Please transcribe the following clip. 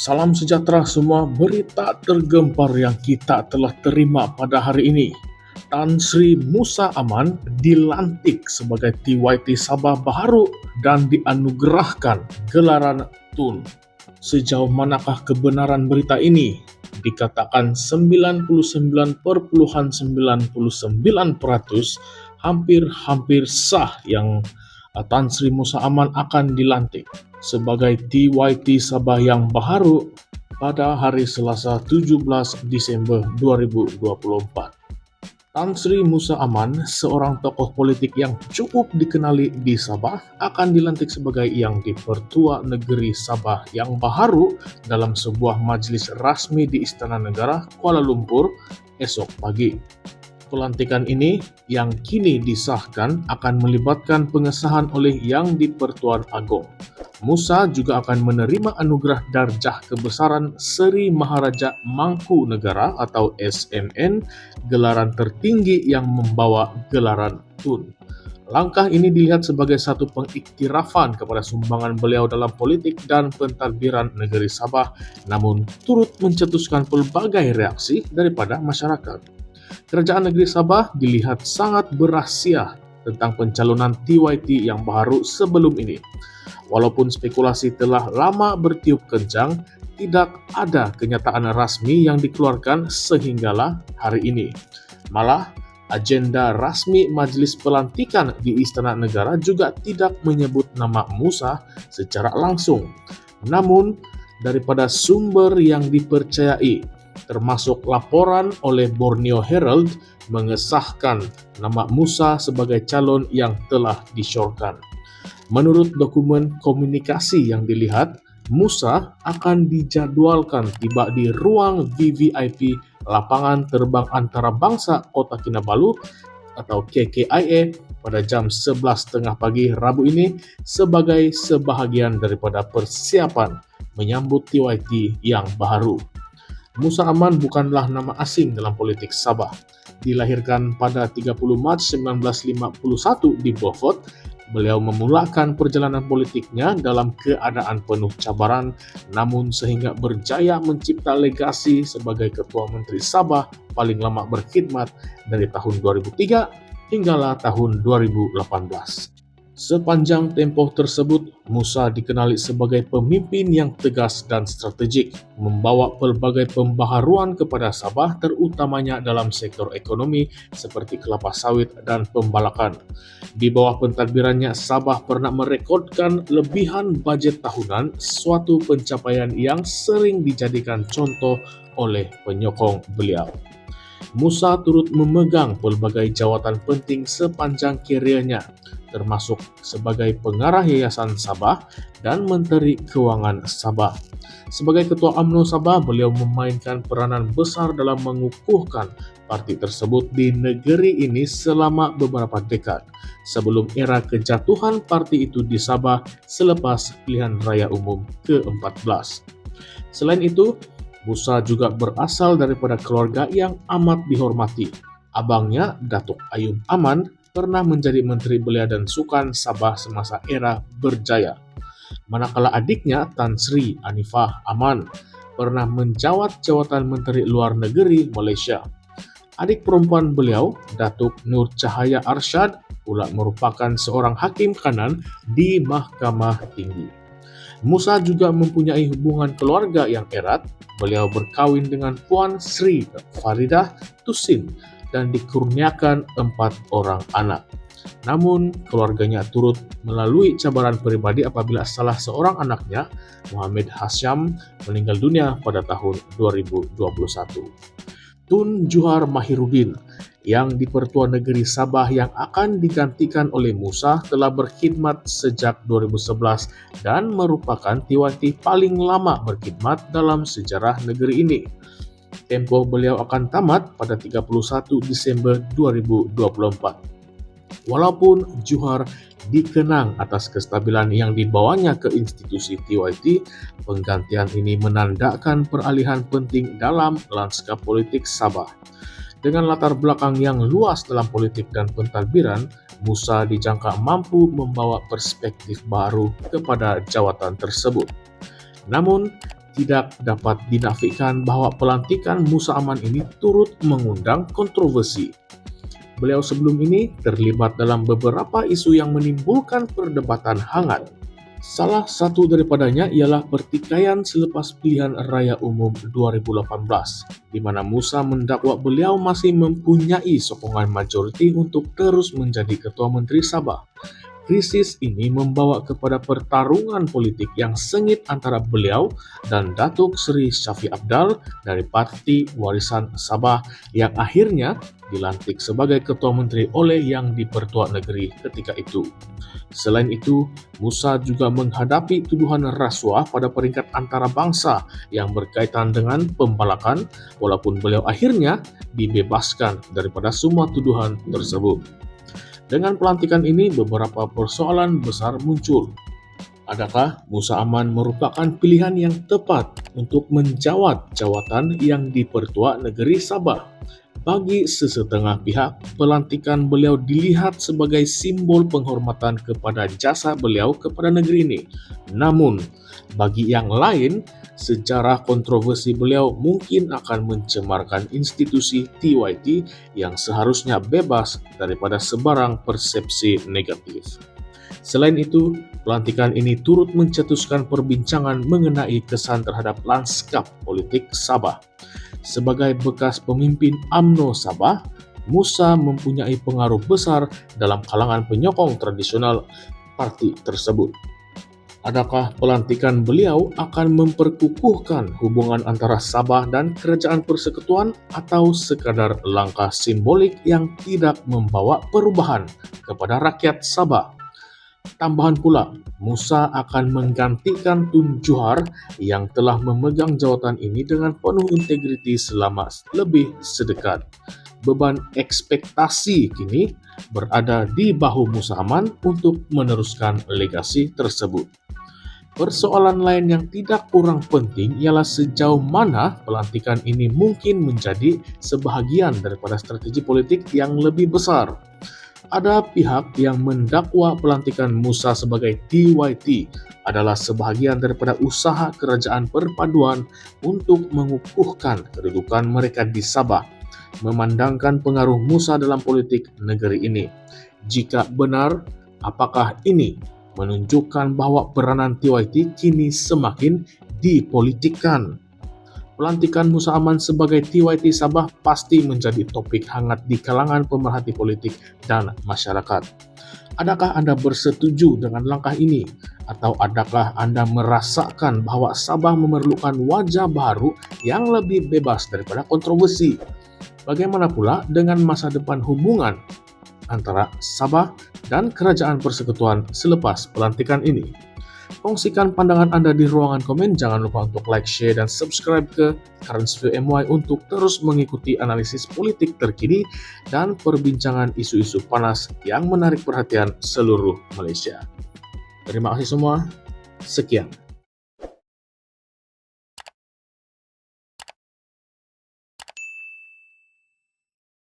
Salam sejahtera semua, berita tergempar yang kita telah terima pada hari ini. Tan Sri Musa Aman dilantik sebagai TYT Sabah baharu dan dianugerahkan gelaran Tun. Sejauh manakah kebenaran berita ini? Dikatakan 99,99% hampir sah yang Tan Sri Musa Aman akan dilantik sebagai TYT Sabah yang baharu pada hari Selasa 17 Desember 2024. Tan Sri Musa Aman, seorang tokoh politik yang cukup dikenali di Sabah, akan dilantik sebagai Yang di-Pertua Negeri Sabah yang baharu dalam sebuah majelis rasmi di Istana Negara, Kuala Lumpur, esok pagi. Pelantikan ini yang kini disahkan akan melibatkan pengesahan oleh Yang di-Pertuan Agong. Musa juga akan menerima anugerah darjah kebesaran Seri Maharaja Mangku Negara atau SMN, gelaran tertinggi yang membawa gelaran Tun. Langkah ini dilihat sebagai satu pengiktirafan kepada sumbangan beliau dalam politik dan pentadbiran negeri Sabah, namun turut mencetuskan pelbagai reaksi daripada masyarakat. Kerajaan negeri Sabah dilihat sangat berahsia tentang pencalonan TYT yang baru sebelum ini. Walaupun spekulasi telah lama bertiup kencang, tidak ada kenyataan rasmi yang dikeluarkan sehinggalah hari ini. Malah, agenda rasmi Majelis Pelantikan di Istana Negara juga tidak menyebut nama Musa secara langsung. Namun, daripada sumber yang dipercayai, termasuk laporan oleh Borneo Herald, mengesahkan nama Musa sebagai calon yang telah disyorkan. Menurut dokumen komunikasi yang dilihat, Musa akan dijadwalkan tiba di ruang VVIP Lapangan Terbang Antarabangsa Kota Kinabalu atau KKIA pada jam 11.30 pagi Rabu ini sebagai sebahagian daripada persiapan menyambut TYT yang baharu. Musa Aman bukanlah nama asing dalam politik Sabah. Dilahirkan pada 30 Mac 1951 di Beaufort, beliau memulakan perjalanan politiknya dalam keadaan penuh cabaran, namun sehingga berjaya mencipta legasi sebagai Ketua Menteri Sabah paling lama berkhidmat dari tahun 2003 hinggalah tahun 2018. Sepanjang tempoh tersebut, Musa dikenali sebagai pemimpin yang tegas dan strategik, membawa pelbagai pembaharuan kepada Sabah terutamanya dalam sektor ekonomi seperti kelapa sawit dan pembalakan. Di bawah pentadbirannya, Sabah pernah merekodkan lebihan bajet tahunan, suatu pencapaian yang sering dijadikan contoh oleh penyokong beliau. Musa turut memegang pelbagai jawatan penting sepanjang kariernya, termasuk sebagai pengarah Yayasan Sabah dan Menteri Keuangan Sabah. Sebagai Ketua UMNO Sabah, beliau memainkan peranan besar dalam mengukuhkan parti tersebut di negeri ini selama beberapa dekad, sebelum era kejatuhan parti itu di Sabah selepas pilihan raya umum ke-14. Selain itu, Musa juga berasal daripada keluarga yang amat dihormati. Abangnya, Datuk Ayub Aman, pernah menjadi Menteri Belia dan Sukan Sabah semasa era berjaya. Manakala adiknya, Tan Sri Anifah Aman, pernah menjawat jawatan Menteri Luar Negeri Malaysia. Adik perempuan beliau, Datuk Nur Cahaya Arsyad, pula merupakan seorang hakim kanan di Mahkamah Tinggi. Musa juga mempunyai hubungan keluarga yang erat. Beliau berkahwin dengan Puan Sri Faridah Tusin dan dikurniakan 4 orang anak. Namun, keluarganya turut melalui cabaran pribadi apabila salah seorang anaknya, Muhammad Hasyam, meninggal dunia pada tahun 2021. Tun Juhar Mahiruddin, Yang di-Pertua Negeri Sabah yang akan digantikan oleh Musa, telah berkhidmat sejak 2011 dan merupakan TYT paling lama berkhidmat dalam sejarah negeri ini. Tempoh beliau akan tamat pada 31 Desember 2024. Walaupun Juhar dikenang atas kestabilan yang dibawanya ke institusi TYT, penggantian ini menandakan peralihan penting dalam lanskap politik Sabah. Dengan latar belakang yang luas dalam politik dan pentadbiran, Musa dijangka mampu membawa perspektif baru kepada jawatan tersebut. Namun, tidak dapat dinafikan bahwa pelantikan Musa Aman ini turut mengundang kontroversi. Beliau sebelum ini terlibat dalam beberapa isu yang menimbulkan perdebatan hangat. Salah satu daripadanya ialah pertikaian selepas pilihan raya umum 2018, di mana Musa mendakwa beliau masih mempunyai sokongan majoriti untuk terus menjadi Ketua Menteri Sabah. Krisis ini membawa kepada pertarungan politik yang sengit antara beliau dan Datuk Seri Shafie Apdal dari Parti Warisan Sabah yang akhirnya dilantik sebagai Ketua Menteri oleh Yang di-Pertua Negeri ketika itu. Selain itu, Musa juga menghadapi tuduhan rasuah pada peringkat antarabangsa yang berkaitan dengan pembalakan, walaupun beliau akhirnya dibebaskan daripada semua tuduhan tersebut. Dengan pelantikan ini, beberapa persoalan besar muncul. Adakah Musa Aman merupakan pilihan yang tepat untuk menjawat jawatan Yang di-Pertua Negeri Sabah? Bagi sesetengah pihak, pelantikan beliau dilihat sebagai simbol penghormatan kepada jasa beliau kepada negeri ini. Namun, bagi yang lain, sejarah kontroversi beliau mungkin akan mencemarkan institusi TYT yang seharusnya bebas daripada sebarang persepsi negatif. Selain itu, pelantikan ini turut mencetuskan perbincangan mengenai kesan terhadap lanskap politik Sabah. Sebagai bekas pemimpin UMNO Sabah, Musa mempunyai pengaruh besar dalam kalangan penyokong tradisional parti tersebut. Adakah pelantikan beliau akan memperkukuhkan hubungan antara Sabah dan Kerajaan Persekutuan atau sekadar langkah simbolik yang tidak membawa perubahan kepada rakyat Sabah? Tambahan pula, Musa akan menggantikan Tun Juhar yang telah memegang jawatan ini dengan penuh integriti selama lebih sedekat. Beban ekspektasi kini berada di bahu Musa Aman untuk meneruskan legasi tersebut. Persoalan lain yang tidak kurang penting ialah sejauh mana pelantikan ini mungkin menjadi sebahagian daripada strategi politik yang lebih besar. Ada pihak yang mendakwa pelantikan Musa sebagai TYT adalah sebahagian daripada usaha kerajaan perpaduan untuk mengukuhkan kedudukan mereka di Sabah, memandangkan pengaruh Musa dalam politik negeri ini. Jika benar, apakah ini menunjukkan bahwa peranan TYT kini semakin dipolitikkan? Pelantikan Musa Aman sebagai TYT Sabah pasti menjadi topik hangat di kalangan pemerhati politik dan masyarakat. Adakah Anda bersetuju dengan langkah ini? Atau adakah Anda merasakan bahwa Sabah memerlukan wajah baru yang lebih bebas daripada kontroversi? Bagaimana pula dengan masa depan hubungan antara Sabah dan Kerajaan Persekutuan selepas pelantikan ini? Kongsikan pandangan Anda di ruangan komen. Jangan lupa untuk like, share, dan subscribe ke Currentsview MY untuk terus mengikuti analisis politik terkini dan perbincangan isu-isu panas yang menarik perhatian seluruh Malaysia. Terima kasih semua. Sekian.